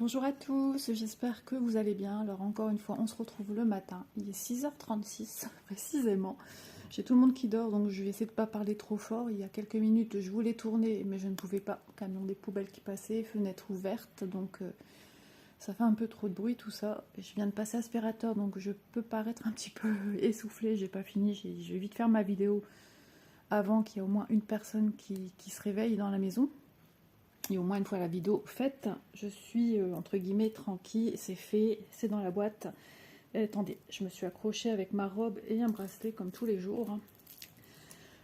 Bonjour à tous, j'espère que vous allez bien. Alors encore une fois, on se retrouve le matin. Il est 6h36 précisément. J'ai tout le monde qui dort, donc je vais essayer de ne pas parler trop fort. Il y a quelques minutes, je voulais tourner, mais je ne pouvais pas. Camion des poubelles qui passait, fenêtre ouverte, donc ça fait un peu trop de bruit tout ça. Je viens de passer aspirateur, donc je peux paraître un petit peu essoufflée. J'ai pas fini, je vais vite faire ma vidéo avant qu'il y ait au moins une personne qui se réveille dans la maison. Et au moins une fois la vidéo faite, je suis entre guillemets tranquille, c'est fait, c'est dans la boîte. Et attendez, je me suis accrochée avec ma robe et un bracelet comme tous les jours.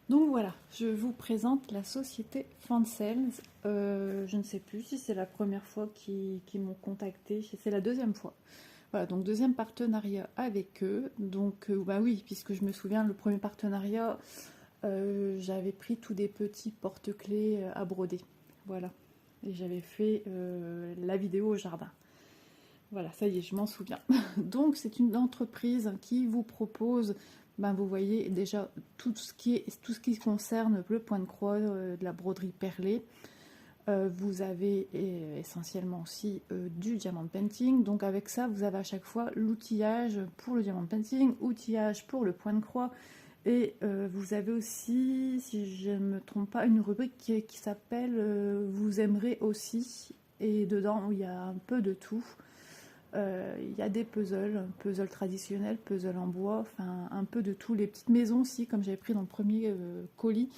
Donc voilà, je vous présente la société Fansels. Je ne sais plus si c'est la première fois qu'ils m'ont contacté, c'est la deuxième fois. Voilà, donc deuxième partenariat avec eux. Donc bah oui, puisque je me souviens, le premier partenariat, j'avais pris tous des petits porte-clés à broder. Voilà. Et j'avais fait la vidéo au jardin. Voilà, ça y est, je m'en souviens. Donc c'est une entreprise qui vous propose, ben, vous voyez déjà tout ce qui concerne le point de croix, de la broderie perlée. Vous avez essentiellement aussi du diamant painting. Donc avec ça, vous avez à chaque fois l'outillage pour le diamant painting, outillage pour le point de croix. Et vous avez aussi, si je ne me trompe pas, une rubrique qui s'appelle Vous aimerez aussi. Et dedans, il y a un peu de tout. Il y a des puzzles traditionnels, puzzles en bois, enfin un peu de tout. Les petites maisons aussi, comme j'avais pris dans le premier colis.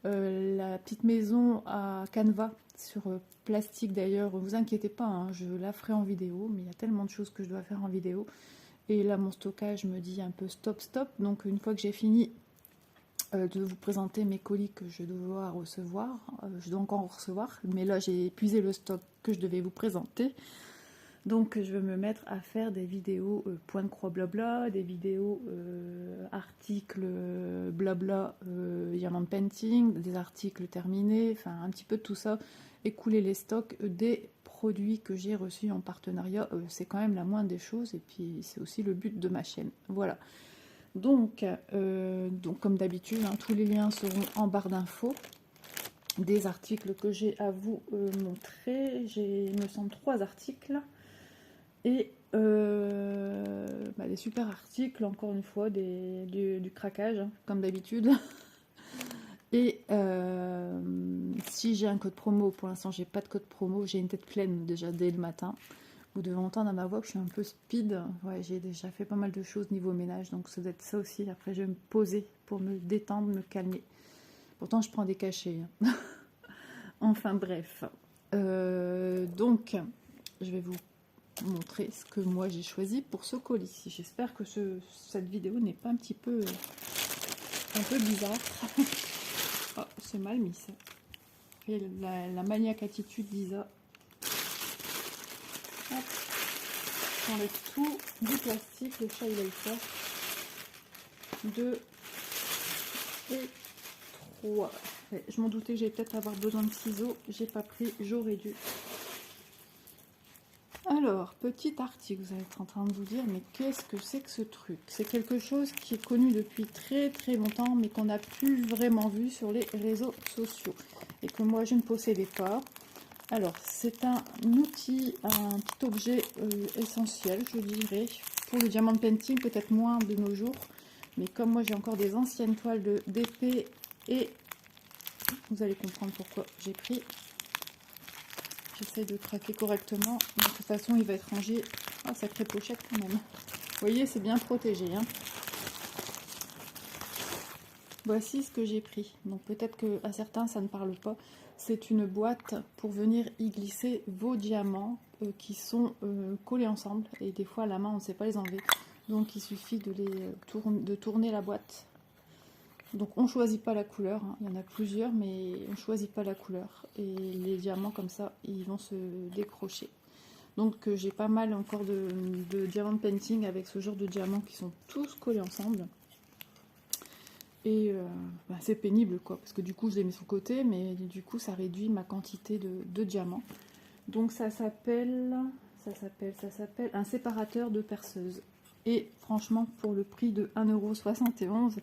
La petite maison à canevas sur plastique d'ailleurs, vous inquiétez pas, hein, je la ferai en vidéo, mais il y a tellement de choses que je dois faire en vidéo. Et là, mon stockage me dit un peu stop. Donc, une fois que j'ai fini de vous présenter mes colis que je dois recevoir, je dois encore en recevoir, mais là, j'ai épuisé le stock que je devais vous présenter. Donc, je vais me mettre à faire des vidéos point de croix blabla, des vidéos articles blabla, diamant painting, des articles terminés, enfin, un petit peu de tout ça, écouler les stocks des produits que j'ai reçus en partenariat, c'est quand même la moindre des choses, et puis c'est aussi le but de ma chaîne. Voilà. Donc comme d'habitude, hein, tous les liens seront en barre d'infos. Des articles que j'ai à vous montrer. J'ai, il me semble, 3 articles. Et des super articles, encore une fois, du craquage, hein, comme d'habitude. Et si j'ai un code promo, pour l'instant j'ai pas de code promo, j'ai une tête pleine déjà dès le matin. Vous devez entendre à ma voix que je suis un peu speed. Ouais, j'ai déjà fait pas mal de choses niveau ménage, donc ça doit être ça aussi. Après je vais me poser pour me détendre, me calmer. Pourtant je prends des cachets. Hein. Enfin bref. Donc je vais vous montrer ce que moi j'ai choisi pour ce colis. J'espère que cette vidéo n'est pas un peu bizarre. Oh, c'est mal mis ça. Et la maniaque attitude d'Isa. J'enlève tout du plastique, le chat il va le faire. 2 et 3. Ouais, je m'en doutais que j'allais peut-être avoir besoin de ciseaux. J'ai pas pris, j'aurais dû. Alors, petit article, vous allez être en train de vous dire, mais qu'est-ce que c'est que ce truc? C'est quelque chose qui est connu depuis très très longtemps, mais qu'on n'a plus vraiment vu sur les réseaux sociaux. Et que moi je ne possédais pas. Alors, c'est un outil, un petit objet essentiel, je dirais, pour le diamant painting, peut-être moins de nos jours. Mais comme moi j'ai encore des anciennes toiles d'épée, et vous allez comprendre pourquoi j'ai pris. J'essaie de craquer correctement. De toute façon, il va être rangé. Oh, sacrée pochette quand même. Vous voyez, c'est bien protégé. Hein. Voici ce que j'ai pris. Donc peut-être qu'à certains, ça ne parle pas. C'est une boîte pour venir y glisser vos diamants qui sont collés ensemble. Et des fois, à la main, on ne sait pas les enlever. Donc il suffit de tourner la boîte. Donc on ne choisit pas la couleur, hein. Il y en a plusieurs, mais on ne choisit pas la couleur. Et les diamants comme ça, ils vont se décrocher. Donc j'ai pas mal encore de diamant painting avec ce genre de diamants qui sont tous collés ensemble. Et c'est pénible quoi, parce que du coup je les mets sur le côté, mais du coup ça réduit ma quantité de diamants. Donc ça s'appelle un séparateur de perceuse. Et franchement pour le prix de 1,71 €,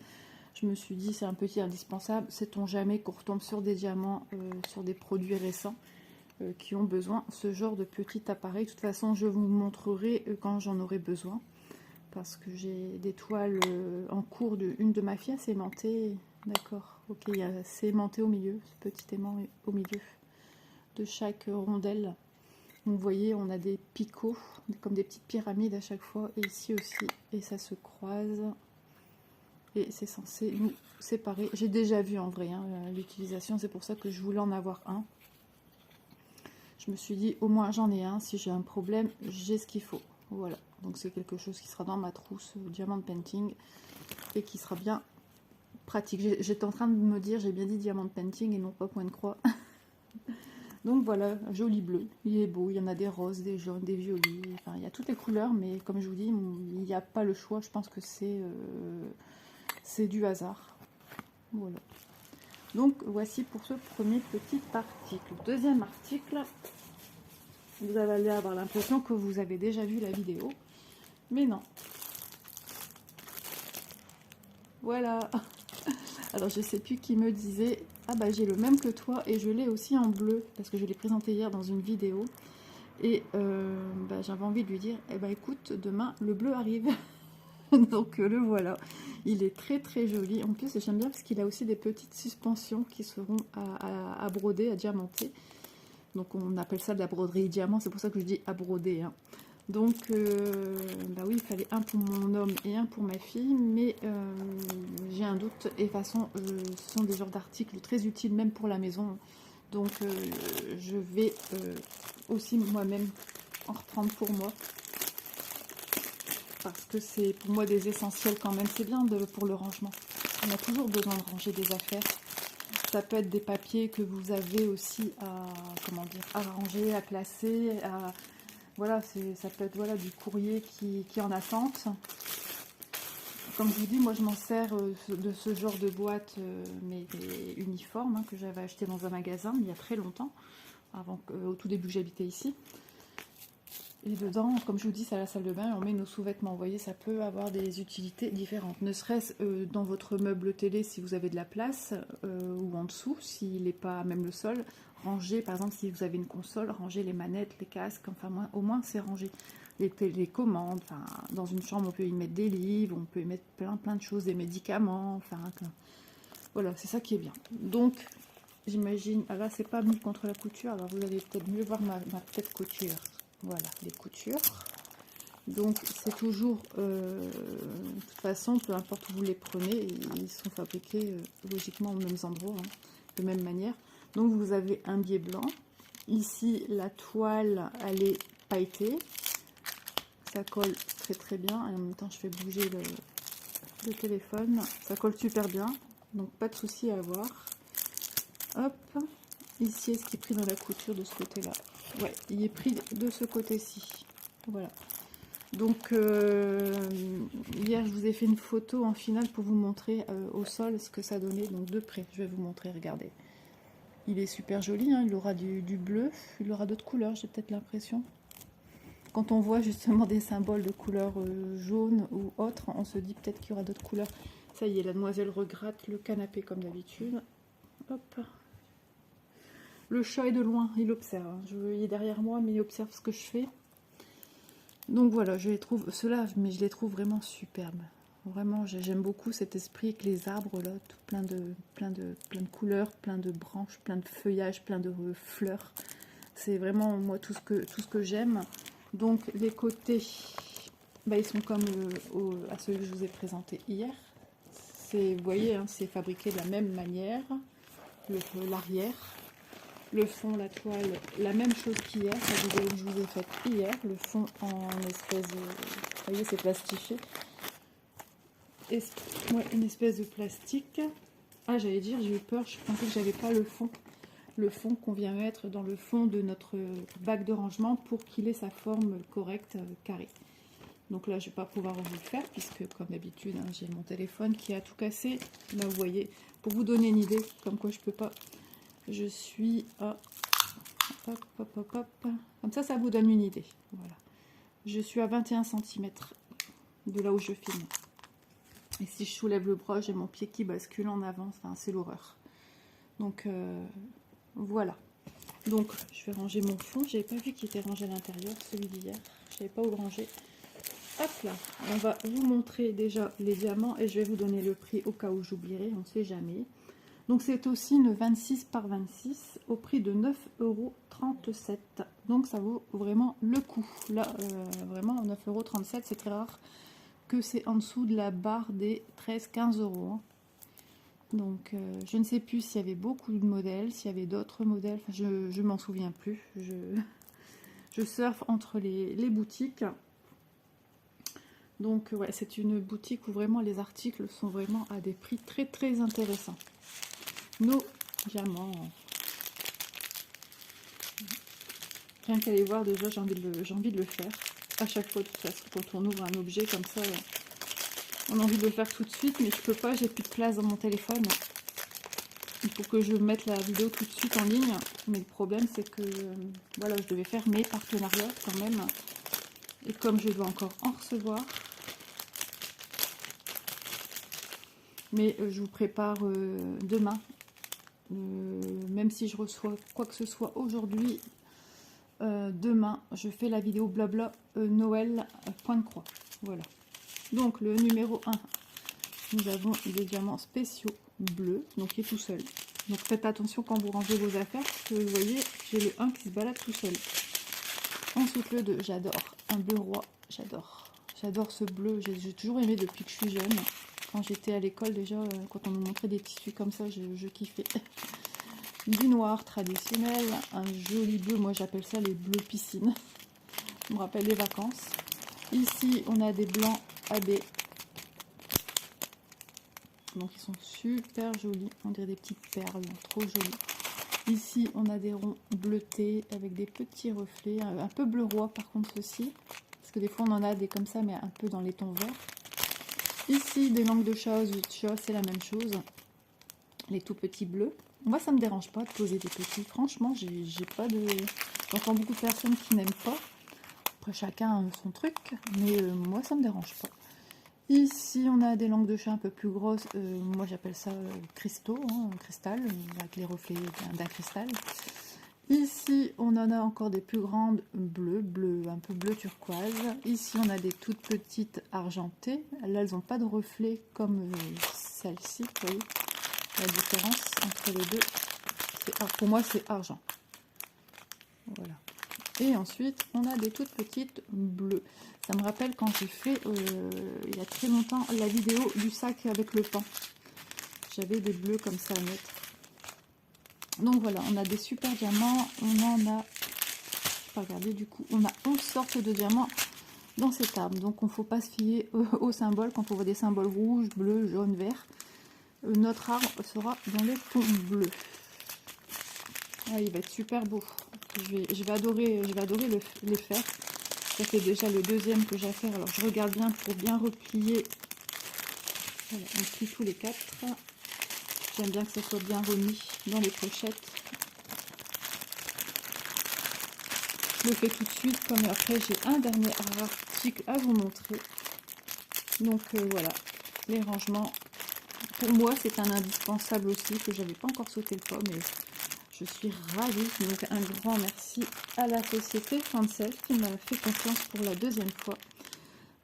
je me suis dit c'est un petit indispensable, sait-on jamais qu'on retombe sur des diamants, sur des produits récents. qui ont besoin de ce genre de petit appareil. De toute façon, je vous montrerai quand j'en aurai besoin. Parce que j'ai des toiles en cours une de ma fille, c'est aimanté. D'accord, ok, il y a c'est aimanté au milieu, ce petit aimant au milieu de chaque rondelle. Donc, vous voyez, on a des picots, comme des petites pyramides à chaque fois, et ici aussi, et ça se croise. Et c'est censé nous séparer. J'ai déjà vu en vrai hein, l'utilisation, c'est pour ça que je voulais en avoir un. Je me suis dit, au moins j'en ai un, si j'ai un problème, j'ai ce qu'il faut. Voilà, donc c'est quelque chose qui sera dans ma trousse diamant painting et qui sera bien pratique. J'étais en train de me dire, j'ai bien dit diamant painting et non pas point de croix. Donc voilà, joli bleu, il est beau, il y en a des roses, des jaunes, des violets, enfin il y a toutes les couleurs, mais comme je vous dis, il n'y a pas le choix, je pense que c'est du hasard. Voilà. Donc voici pour ce premier petit article. Deuxième article, vous allez avoir l'impression que vous avez déjà vu la vidéo, mais non. Voilà. Alors je sais plus qui me disait, ah bah j'ai le même que toi et je l'ai aussi en bleu, parce que je l'ai présenté hier dans une vidéo. Et bah, j'avais envie de lui dire, eh bah écoute, demain le bleu arrive. Donc le voilà. Il est très très joli. En plus j'aime bien parce qu'il a aussi des petites suspensions qui seront à broder, à diamanter. Donc on appelle ça de la broderie diamant, c'est pour ça que je dis à broder. Hein. Donc bah oui, il fallait un pour mon homme et un pour ma fille, mais j'ai un doute. Et de toute façon, ce sont des genres d'articles très utiles même pour la maison. Donc je vais aussi moi-même en reprendre pour moi. Parce que c'est pour moi des essentiels quand même. C'est bien pour le rangement. On a toujours besoin de ranger des affaires. Ça peut être des papiers que vous avez aussi à, comment dire, à ranger, à classer. Voilà, ça peut être voilà, du courrier qui est en attente. Comme je vous dis, moi je m'en sers de ce genre de boîte, mais des uniformes hein, que j'avais acheté dans un magasin il y a très longtemps, au tout début que j'habitais ici. Et dedans, comme je vous dis, c'est à la salle de bain, on met nos sous-vêtements. Vous voyez, ça peut avoir des utilités différentes. Ne serait-ce dans votre meuble télé, si vous avez de la place, ou en dessous, s'il n'est pas même le sol. Ranger, par exemple, si vous avez une console, ranger les manettes, les casques, enfin, au moins c'est rangé. Les commandes, enfin, dans une chambre, on peut y mettre des livres, on peut y mettre plein de choses, des médicaments, enfin, voilà, c'est ça qui est bien. Donc, j'imagine, là, c'est pas mis contre la couture, alors vous allez peut-être mieux voir ma petite couture. Voilà, les coutures. Donc, c'est toujours, de toute façon, peu importe où vous les prenez, ils sont fabriqués logiquement aux mêmes endroits, hein, de même manière. Donc, vous avez un biais blanc. Ici, la toile, elle est pailletée. Ça colle très très bien. Et en même temps, je fais bouger le téléphone. Ça colle super bien. Donc, pas de souci à avoir. Hop. Ici, est-ce qu'il est pris dans la couture de ce côté-là? Ouais, il est pris de ce côté-ci. Voilà. Donc, hier, je vous ai fait une photo en finale pour vous montrer au sol ce que ça donnait. Donc, de près, je vais vous montrer, regardez. Il est super joli, hein, il aura du bleu, il aura d'autres couleurs, j'ai peut-être l'impression. Quand on voit justement des symboles de couleur jaune ou autre, on se dit peut-être qu'il y aura d'autres couleurs. Ça y est, la demoiselle regratte le canapé comme d'habitude. Hop. Le chat est de loin, il observe. Il est derrière moi, mais il observe ce que je fais. Donc voilà, je les trouve, ceux-là, mais je les trouve vraiment superbes. Vraiment, j'aime beaucoup cet esprit avec les arbres là, tout plein de couleurs, plein de branches, plein de feuillages, plein de fleurs. C'est vraiment moi tout ce que j'aime. Donc les côtés, bah, ils sont comme à celui que je vous ai présenté hier. Vous voyez, hein, c'est fabriqué de la même manière. L'arrière. Le fond, la toile, la même chose qu'hier, la vidéo que je vous ai faite hier. Le fond en espèce de... Vous voyez, c'est plastifié. Ouais, une espèce de plastique. Ah, j'allais dire, j'ai eu peur, je pensais que j'avais pas le fond. Le fond qu'on vient mettre dans le fond de notre bac de rangement pour qu'il ait sa forme correcte, carrée. Donc là, je vais pas pouvoir vous le faire, puisque comme d'habitude, hein, j'ai mon téléphone qui a tout cassé. Là, vous voyez, pour vous donner une idée, comme quoi je peux pas... Je suis à... Hop, hop, hop, hop. Comme ça vous donne une idée. Voilà. Je suis à 21 cm de là où je filme. Et si je soulève le bras, j'ai mon pied qui bascule en avant. Enfin, c'est l'horreur. Donc, voilà. Donc je vais ranger mon fond. J'avais pas vu qu'il était rangé à l'intérieur, celui d'hier. Je savais pas où le ranger. Hop là, on va vous montrer déjà les diamants et je vais vous donner le prix au cas où j'oublierai, on ne sait jamais. Donc c'est aussi une 26 par 26 au prix de 9,37 €. Donc ça vaut vraiment le coup. Là, vraiment 9,37 €, c'est très rare que c'est en dessous de la barre des 13-15 €. Donc je ne sais plus s'il y avait beaucoup de modèles, s'il y avait d'autres modèles, enfin, je m'en souviens plus. Je surfe entre les boutiques. Donc ouais, c'est une boutique où vraiment les articles sont vraiment à des prix très très intéressants. Nos diamants. Rien qu'à les voir déjà, j'ai envie de le faire. À chaque fois de toute façon, quand on ouvre un objet comme ça, on a envie de le faire tout de suite, mais je peux pas, j'ai plus de place dans mon téléphone. Il faut que je mette la vidéo tout de suite en ligne. Mais le problème c'est que voilà, je devais faire mes partenariats quand même. Et comme je dois encore en recevoir. Mais je vous prépare demain, même si je reçois quoi que ce soit aujourd'hui, demain je fais la vidéo blabla Noël point de croix. Voilà. Donc le numéro 1, nous avons des diamants spéciaux bleus, donc il est tout seul. Donc faites attention quand vous rangez vos affaires, parce que vous voyez, j'ai le 1 qui se balade tout seul. Ensuite le 2, j'adore, un bleu roi, j'adore ce bleu, j'ai toujours aimé depuis que je suis jeune. Quand j'étais à l'école déjà, quand on nous montrait des tissus comme ça, je kiffais. Du noir traditionnel, un joli bleu, moi j'appelle ça les bleus piscine. Ça me rappelle les vacances. Ici on a des blancs AB. Donc ils sont super jolis, on dirait des petites perles, trop jolis. Ici on a des ronds bleutés avec des petits reflets, un peu bleu roi par contre ceci. Parce que des fois on en a des comme ça mais un peu dans les tons verts. Ici, des langues de chat, c'est la même chose. Les tout petits bleus. Moi, ça me dérange pas de poser des petits. Franchement, j'ai pas de... J'entends beaucoup de personnes qui n'aiment pas. Après, chacun a son truc. Mais moi, ça me dérange pas. Ici, on a des langues de chat un peu plus grosses. Moi, j'appelle ça cristaux, hein, cristal, avec les reflets d'un cristal. Ici, on en a encore des plus grandes bleues, un peu bleu turquoise. Ici, on a des toutes petites argentées. Là, elles n'ont pas de reflet comme celle-ci. Vous voyez la différence entre les deux. Pour moi, c'est argent. Voilà. Et ensuite, on a des toutes petites bleues. Ça me rappelle quand j'ai fait, il y a très longtemps, la vidéo du sac avec le pan. J'avais des bleus comme ça à mettre. Donc voilà, on a des super diamants, on en a, regardez du coup, on a 11 sortes de diamants dans cette arme. Donc il ne faut pas se fier aux symboles quand on voit des symboles rouges, bleus, jaunes, verts. Notre arme sera dans les tons bleus. Ah, il va être super beau. Je vais adorer les faire. Ça fait déjà le deuxième que j'ai à faire. Alors je regarde bien pour bien replier. Voilà, on plie tous les 4. J'aime bien que ça soit bien remis dans les pochettes. Je le fais tout de suite, comme après j'ai un dernier article à vous montrer. Donc voilà, les rangements. Pour moi, c'est un indispensable aussi, que j'avais pas encore sauté le pas, mais je suis ravie. Donc un grand merci à la société Fancel qui m'a fait confiance pour la deuxième fois.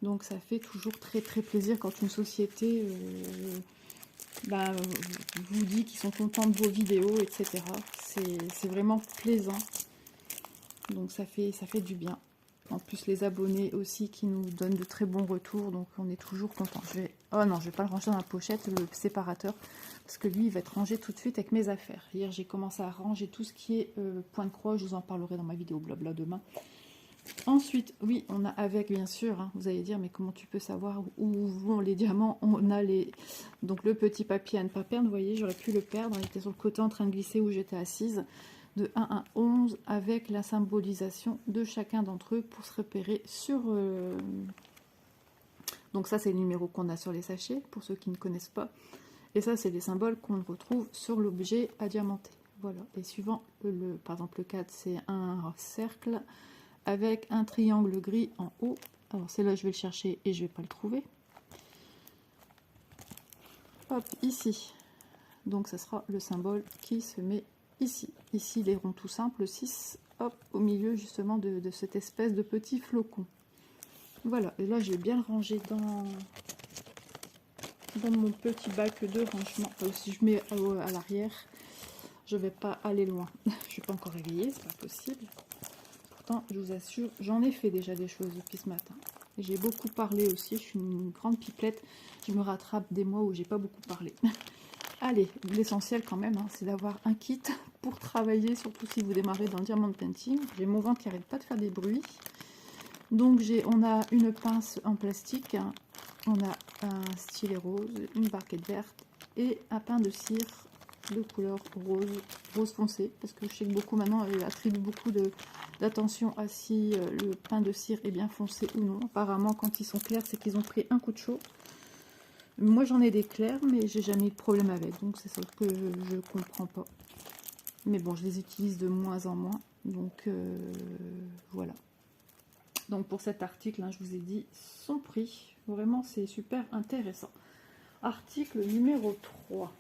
Donc ça fait toujours très très plaisir quand une société vous dit qu'ils sont contents de vos vidéos, etc. C'est vraiment plaisant. Donc ça fait du bien. En plus les abonnés aussi qui nous donnent de très bons retours, donc on est toujours content. Oh non, je vais pas le ranger dans la pochette, le séparateur, parce que lui il va être rangé tout de suite avec mes affaires. Hier j'ai commencé à ranger tout ce qui est point de croix, je vous en parlerai dans ma vidéo blabla demain. Ensuite, oui, on a avec, bien sûr, hein, vous allez dire, mais comment tu peux savoir où vont les diamants? On a donc le petit papier à ne pas perdre, vous voyez, j'aurais pu le perdre, il était sur le côté en train de glisser où j'étais assise, de 1 à 11, avec la symbolisation de chacun d'entre eux pour se repérer sur... Donc ça, c'est le numéro qu'on a sur les sachets, pour ceux qui ne connaissent pas. Et ça, c'est les symboles qu'on retrouve sur l'objet à diamanter. Voilà, et suivant, par exemple, le 4, c'est un cercle avec un triangle gris en haut. Alors c'est là je vais le chercher et je vais pas le trouver. Hop, ici. Donc ça sera le symbole qui se met ici. Ici, les ronds tout simples, 6, hop, au milieu justement de cette espèce de petit flocon. Voilà, et là, je vais bien le ranger dans mon petit bac de rangement. Si je mets à l'arrière, je vais pas aller loin. Je suis pas encore réveillée, c'est pas possible. Pourtant, je vous assure, j'en ai fait déjà des choses depuis ce matin. J'ai beaucoup parlé aussi, je suis une grande pipelette. Je me rattrape des mois où j'ai pas beaucoup parlé. Allez, l'essentiel quand même, hein, c'est d'avoir un kit pour travailler, surtout si vous démarrez dans le diamond painting. J'ai mon ventre qui arrête pas de faire des bruits. Donc on a une pince en plastique, hein, on a un stylet rose, une barquette verte et un pain de cire de couleur rose foncé, parce que je sais que beaucoup maintenant attribuent beaucoup d'attention à si le pain de cire est bien foncé ou non. Apparemment quand ils sont clairs, c'est qu'ils ont pris un coup de chaud. Moi j'en ai des clairs, mais j'ai jamais eu de problème avec, donc c'est ça que je comprends pas. Mais bon, je les utilise de moins en moins, donc voilà. Donc pour cet article, hein, je vous ai dit son prix. Vraiment, c'est super intéressant. Article numéro 3.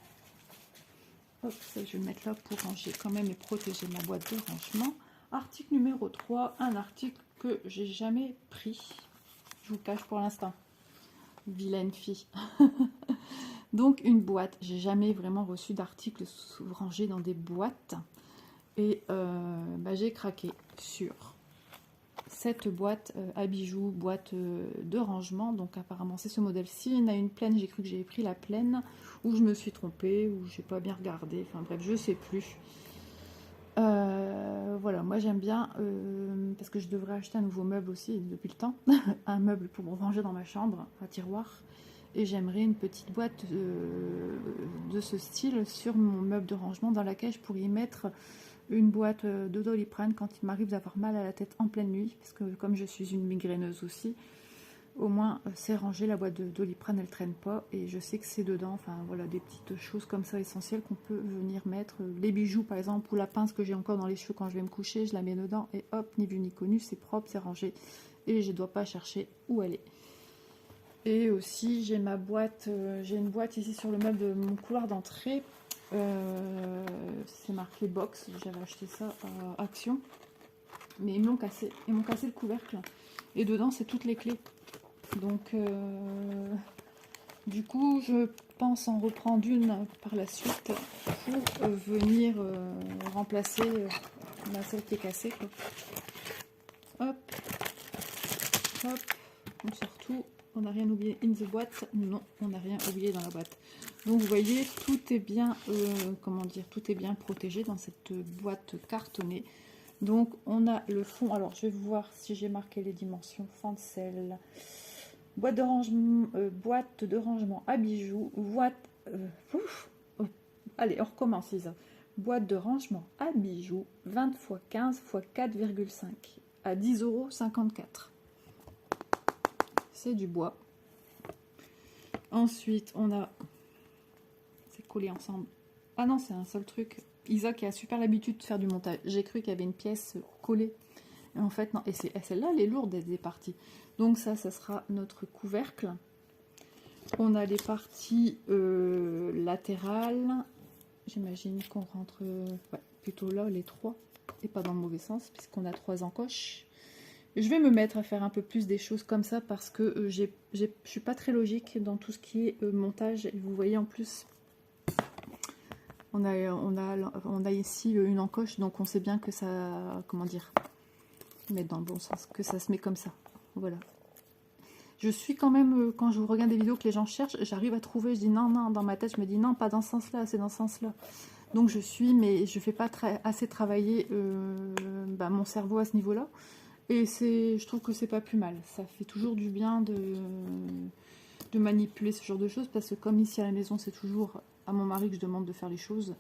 Hop, ça, je vais le mettre là pour ranger quand même et protéger ma boîte de rangement. Article numéro 3, un article que j'ai jamais pris. Je vous cache pour l'instant. Vilaine fille. Donc une boîte. J'ai jamais vraiment reçu d'articles rangés dans des boîtes. Et j'ai craqué sur cette boîte à bijoux, boîte de rangement. Donc apparemment c'est ce modèle-ci. Il y en a une pleine, j'ai cru que j'avais pris la pleine, ou je me suis trompée, ou j'ai pas bien regardé, enfin bref, je sais plus. Voilà, moi j'aime bien, parce que je devrais acheter un nouveau meuble aussi depuis le temps, un meuble pour me ranger dans ma chambre, un tiroir, et j'aimerais une petite boîte de ce style sur mon meuble de rangement dans laquelle je pourrais y mettre une boîte de Doliprane quand il m'arrive d'avoir mal à la tête en pleine nuit, parce que comme je suis une migraineuse aussi, au moins c'est rangé, la boîte de Doliprane elle traîne pas, et je sais que c'est dedans, enfin voilà, des petites choses comme ça essentielles qu'on peut venir mettre, les bijoux par exemple, ou la pince que j'ai encore dans les cheveux quand je vais me coucher, je la mets dedans, et hop, ni vu ni connu, c'est propre, c'est rangé, et je dois pas chercher où elle est. Et aussi j'ai ma boîte, j'ai une boîte ici sur le meuble de mon couloir d'entrée. C'est marqué box, j'avais acheté ça à Action, mais ils m'ont cassé le couvercle, et dedans c'est toutes les clés, donc du coup je pense en reprendre une par la suite pour venir remplacer celle qui est cassée, quoi. Hop, hop, on sort tout. On n'a rien oublié in the boîte. Non, on n'a rien oublié dans la boîte. Donc vous voyez, tout est bien, comment dire, tout est bien protégé dans cette boîte cartonnée. Donc on a le fond. Alors je vais voir si j'ai marqué les dimensions. Fancel, boîte de rangement à bijoux. Allez, on recommence, Lisa. Boîte de rangement à bijoux 20 x 15 x 4,5 à 10,54 €. C'est du bois. Ensuite, on a... C'est collé ensemble. Ah non, c'est un seul truc. Isa qui a super l'habitude de faire du montage. J'ai cru qu'il y avait une pièce collée. Et en fait, non. Et celle-là, elle est lourde, elle est partie. Donc ça sera notre couvercle. On a les parties latérales. J'imagine qu'on rentre plutôt là, les trois. Et pas dans le mauvais sens, puisqu'on a 3 encoches. Je vais me mettre à faire un peu plus des choses comme ça parce que je suis pas très logique dans tout ce qui est montage. Et vous voyez en plus, on a ici une encoche, donc on sait bien que ça, comment dire, mettre dans le bon sens, que ça se met comme ça. Voilà. Je suis quand même, quand je regarde des vidéos que les gens cherchent, j'arrive à trouver, je dis non, dans ma tête, je me dis non, pas dans ce sens-là, c'est dans ce sens-là. Donc je suis, mais je fais pas assez travailler mon cerveau à ce niveau-là. Et je trouve que c'est pas plus mal. Ça fait toujours du bien de manipuler ce genre de choses, parce que comme ici à la maison, c'est toujours à mon mari que je demande de faire les choses.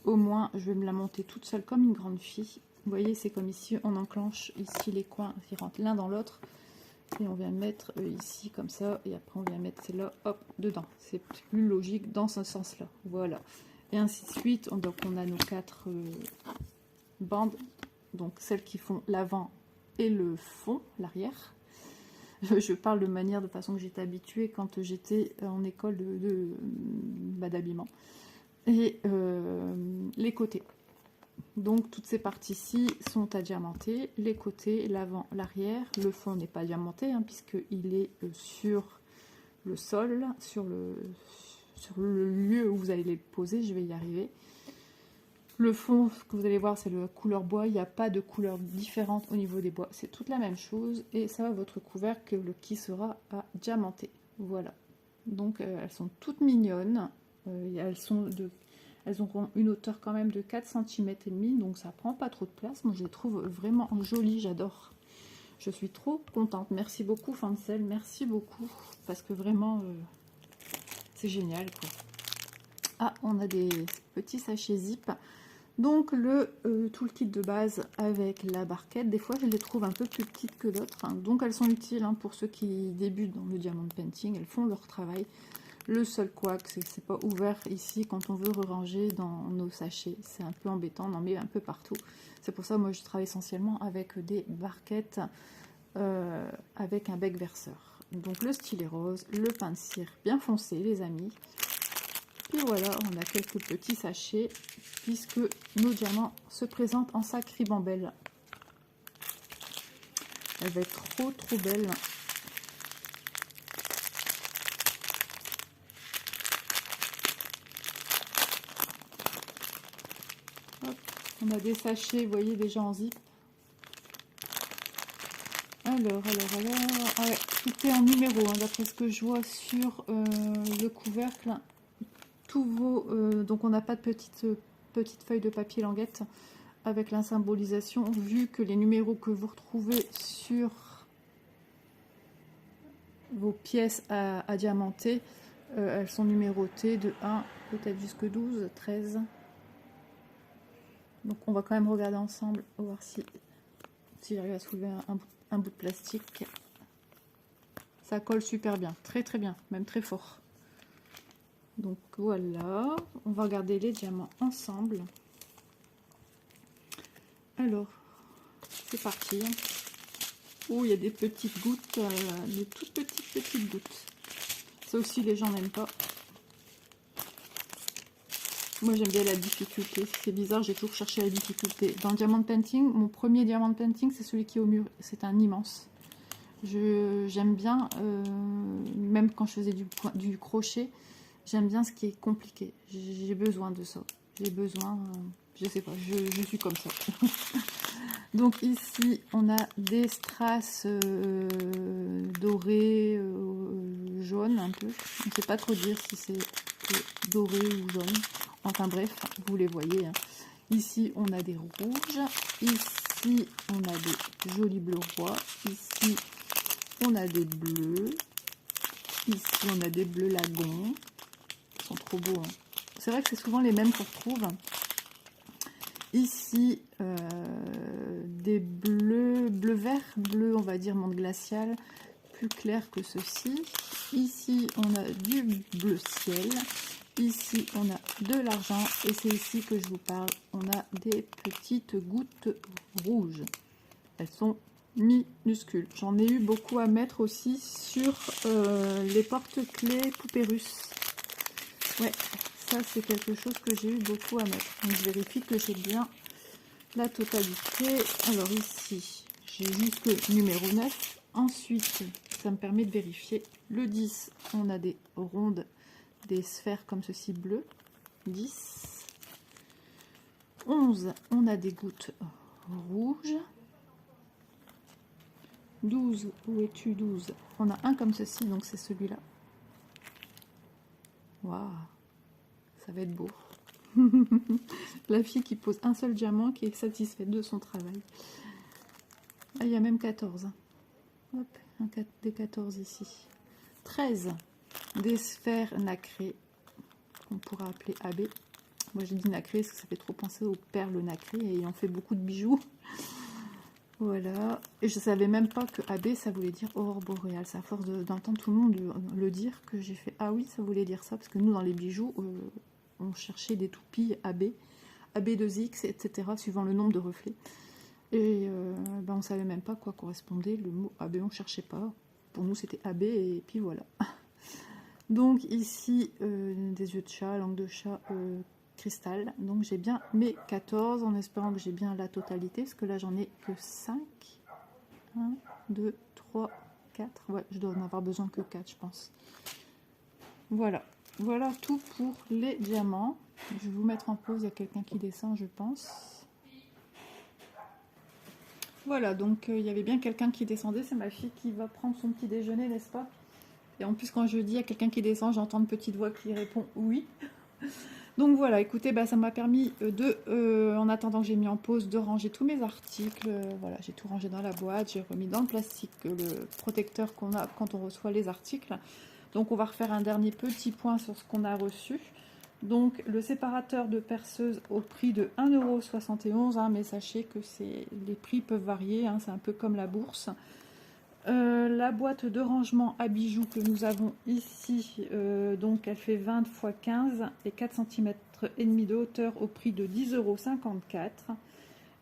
Au moins, je vais me la monter toute seule comme une grande fille. Vous voyez, c'est comme ici, on enclenche ici les coins qui rentrent l'un dans l'autre. Et on vient mettre ici comme ça, et après on vient mettre celle-là, hop, dedans. C'est plus logique dans ce sens-là. Voilà. Et ainsi de suite. Donc on a nos 4 bandes, donc celles qui font l'avant et le fond, l'arrière. Je parle de manière, de façon que j'étais habituée quand j'étais en école d'habillement. Et les côtés. Donc toutes ces parties-ci sont à diamanter, les côtés, l'avant, l'arrière. Le fond n'est pas diamanté hein, puisqu'il est sur le sol, sur le lieu où vous allez les poser, je vais y arriver. Le fond, ce que vous allez voir, c'est la couleur bois, il n'y a pas de couleur différente au niveau des bois, c'est toute la même chose, et ça va votre couvercle qui sera à diamanter. Voilà, donc elles sont toutes mignonnes, elles auront une hauteur quand même de 4 cm et demi, donc ça prend pas trop de place. Moi je les trouve vraiment jolies, j'adore. Je suis trop contente. Merci beaucoup Fancel, merci beaucoup, parce que vraiment c'est génial quoi. Ah, on a des petits sachets zip. Donc tout le kit de base avec la barquette, des fois je les trouve un peu plus petites que d'autres, hein. Donc elles sont utiles hein, pour ceux qui débutent dans le diamond painting, elles font leur travail. Le seul couac, c'est que c'est pas ouvert ici quand on veut ranger dans nos sachets, c'est un peu embêtant, on en met un peu partout. C'est pour ça moi je travaille essentiellement avec des barquettes avec un bec verseur. Donc le stylet rose, le pain de cire bien foncé les amis. Et voilà, on a quelques petits sachets puisque nos diamants se présentent en sac ribambelle. Elle va être trop belle. Hop, on a des sachets, vous voyez, déjà en zip. Alors, ah ouais, tout est en numéro, hein, d'après ce que je vois sur le couvercle. Tous vos, donc on n'a pas de petite feuille de papier languette avec la symbolisation, vu que les numéros que vous retrouvez sur vos pièces à diamanter, elles sont numérotées de 1 peut-être jusque 12, 13. Donc on va quand même regarder ensemble, voir si j'arrive à soulever un bout de plastique. Ça colle super bien, très bien, même très fort. Donc voilà, on va regarder les diamants ensemble. Alors, c'est parti. Oh, il y a des petites gouttes, des toutes petites gouttes. Ça aussi, les gens n'aiment pas. Moi, j'aime bien la difficulté. C'est bizarre, j'ai toujours cherché la difficulté. Dans le diamond painting, mon premier diamond painting, c'est celui qui est au mur. C'est un immense. J'aime bien, même quand je faisais du crochet, j'aime bien ce qui est compliqué. J'ai besoin de ça. J'ai besoin, je sais pas, je suis comme ça. Donc ici, on a des strass dorés, jaunes un peu. On ne sait pas trop dire si c'est doré ou jaune. Enfin bref, vous les voyez. Hein. Ici, on a des rouges. Ici, on a des jolis bleus rois. Ici, on a des bleus. Ici, on a des bleus lagons. Ils sont trop beaux. Hein. C'est vrai que c'est souvent les mêmes qu'on retrouve. Ici, des bleu-vert, bleu, on va dire, monde glacial, plus clair que ceci. Ici, on a du bleu ciel. Ici, on a de l'argent. Et c'est ici que je vous parle. On a des petites gouttes rouges. Elles sont minuscules. J'en ai eu beaucoup à mettre aussi sur les porte-clés poupées russes. Ouais, ça c'est quelque chose que j'ai eu beaucoup à mettre. Donc je vérifie que j'ai bien la totalité. Alors ici, j'ai jusque numéro 9. Ensuite, ça me permet de vérifier. Le 10, on a des rondes, des sphères comme ceci bleues. 10. 11, on a des gouttes rouges. 12, où es-tu 12? On a un comme ceci, donc c'est celui-là. Waouh, ça va être beau. La fille qui pose un seul diamant, qui est satisfaite de son travail. Ah, il y a même 14. Hop, des 14 ici. 13, des sphères nacrées, qu'on pourra appeler AB. Moi j'ai dit nacré parce que ça fait trop penser aux perles nacrées et on fait beaucoup de bijoux. Voilà, et je savais même pas que AB ça voulait dire aurore boréale. C'est à force d'entendre tout le monde le dire que j'ai fait ah oui, ça voulait dire ça, parce que nous dans les bijoux on cherchait des toupies AB, AB2X, etc. suivant le nombre de reflets. Et ben on savait même pas quoi correspondait le mot AB, on cherchait pas. Pour nous c'était AB et puis voilà. Donc ici des yeux de chat, langue de chat, cristal. Donc j'ai bien mes 14 en espérant que j'ai bien la totalité, parce que là j'en ai que 5. 1, 2, 3, 4. Ouais, je dois en avoir besoin que 4, je pense. Voilà. Voilà tout pour les diamants. Je vais vous mettre en pause, il y a quelqu'un qui descend, je pense. Voilà, donc il y avait bien quelqu'un qui descendait, c'est ma fille qui va prendre son petit déjeuner, n'est-ce pas? Et en plus, quand je dis à quelqu'un qui descend, j'entends une petite voix qui répond oui. Donc voilà, écoutez, bah, ça m'a permis en attendant que j'ai mis en pause, de ranger tous mes articles. Voilà, j'ai tout rangé dans la boîte, j'ai remis dans le plastique le protecteur qu'on a quand on reçoit les articles. Donc on va refaire un dernier petit point sur ce qu'on a reçu. Donc le séparateur de perceuse au prix de 1,71 €, hein, mais sachez que les prix peuvent varier, hein, c'est un peu comme la bourse. La boîte de rangement à bijoux que nous avons ici, donc elle fait 20 x 15 et 4 cm et demi de hauteur au prix de 10,54 €.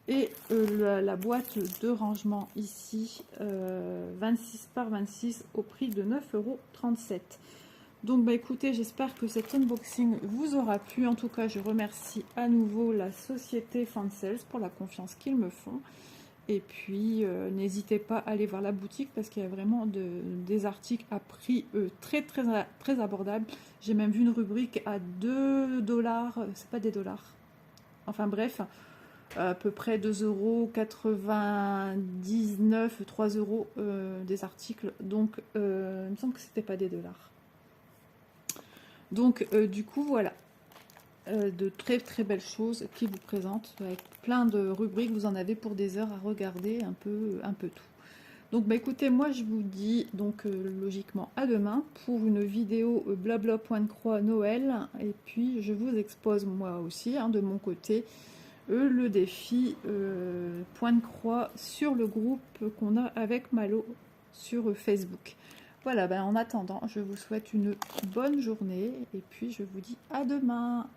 Et la boîte de rangement ici, 26 par 26 au prix de 9,37 €. Donc bah écoutez, j'espère que cet unboxing vous aura plu. En tout cas, je remercie à nouveau la société Fansales pour la confiance qu'ils me font. Et puis, n'hésitez pas à aller voir la boutique parce qu'il y a vraiment des articles à prix très abordable. J'ai même vu une rubrique à 2 $, c'est pas des dollars. Enfin bref, à peu près 2,99 €, 3 € des articles. Donc, il me semble que c'était pas des dollars. Donc, du coup, voilà. De très belles choses qui vous présentent avec plein de rubriques, vous en avez pour des heures à regarder un peu tout. Donc bah écoutez, moi je vous dis donc logiquement à demain pour une vidéo blabla point de croix Noël, et puis je vous expose moi aussi hein, de mon côté le défi point de croix sur le groupe qu'on a avec Malo sur Facebook. Voilà, ben en attendant, je vous souhaite une bonne journée et puis je vous dis à demain.